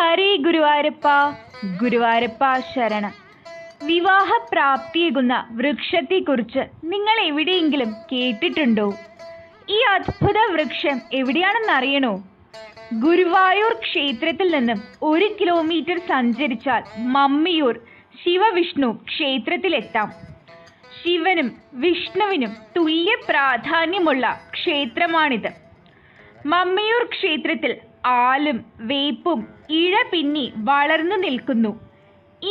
ഹരി ഗുരുവായൂരപ്പ ഗുരുവായൂരപ്പ ശരണം. വിവാഹപ്രാപ്തിയേകുന്ന വൃക്ഷത്തെക്കുറിച്ച് നിങ്ങൾ എവിടെയെങ്കിലും കേട്ടിട്ടുണ്ടോ? ഈ അത്ഭുത വൃക്ഷം എവിടെയാണെന്നറിയണോ? ഗുരുവായൂർ ക്ഷേത്രത്തിൽ നിന്നും 1 കിലോമീറ്റർ സഞ്ചരിച്ചാൽ മമ്മിയൂർ ശിവവിഷ്ണു ക്ഷേത്രത്തിലെത്താം. ശിവനും വിഷ്ണുവിനും തുല്യ പ്രാധാന്യമുള്ള ക്ഷേത്രമാണിത്. മമ്മിയൂർ ക്ഷേത്രത്തിൽ ആലും വേപ്പും ഇഴ പിന്നി വളർന്നു നിൽക്കുന്നു.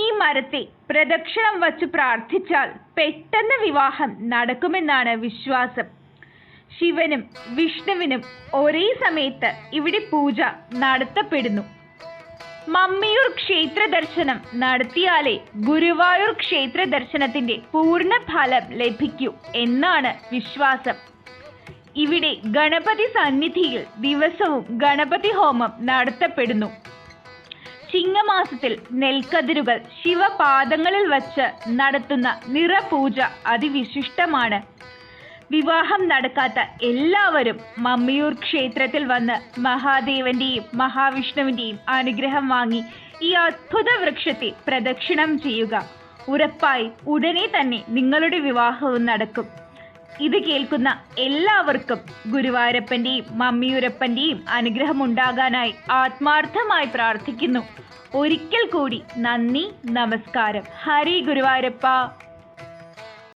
ഈ മരത്തെ പ്രദക്ഷിണം വച്ചു പ്രാർത്ഥിച്ചാൽ പെട്ടെന്ന് വിവാഹം നടക്കുമെന്നാണ് വിശ്വാസം. ശിവനും വിഷ്ണുവിനും ഒരേ സമയത്ത് ഇവിടെ പൂജ നടത്തപ്പെടുന്നു. മമ്മിയൂർ ക്ഷേത്ര ദർശനം നടത്തിയാലേ ഗുരുവായൂർ ക്ഷേത്ര ദർശനത്തിന്റെ പൂർണ്ണ ഫലം ലഭിക്കൂ എന്നാണ് വിശ്വാസം. ഇവിടെ ഗണപതി സന്നിധിയിൽ ദിവസവും ഗണപതി ഹോമം നടത്തപ്പെടുന്നു. ചിങ്ങമാസത്തിൽ നെൽക്കതിരുകൾ ശിവപാദങ്ങളിൽ വച്ച് നടത്തുന്ന നിറപൂജ അതിവിശിഷ്ടമാണ്. വിവാഹം നടക്കാത്ത എല്ലാവരും മമ്മിയൂർ ക്ഷേത്രത്തിൽ വന്ന് മഹാദേവന്റെയും മഹാവിഷ്ണുവിന്റെയും അനുഗ്രഹം വാങ്ങി ഈ അത്ഭുത വൃക്ഷത്തെ പ്രദക്ഷിണം ചെയ്യുക. ഉറപ്പായി ഉടനെ തന്നെ നിങ്ങളുടെ വിവാഹവും നടക്കും. ഇത് കേൾക്കുന്ന എല്ലാവർക്കും ഗുരുവായൂരപ്പന്റെയും മമ്മിയൂരപ്പന്റെയും അനുഗ്രഹം ഉണ്ടാകാനായി ആത്മാർത്ഥമായി പ്രാർത്ഥിക്കുന്നു. ഒരിക്കൽ കൂടി നന്ദി, നമസ്കാരം. ഹരി ഗുരുവായൂരപ്പ.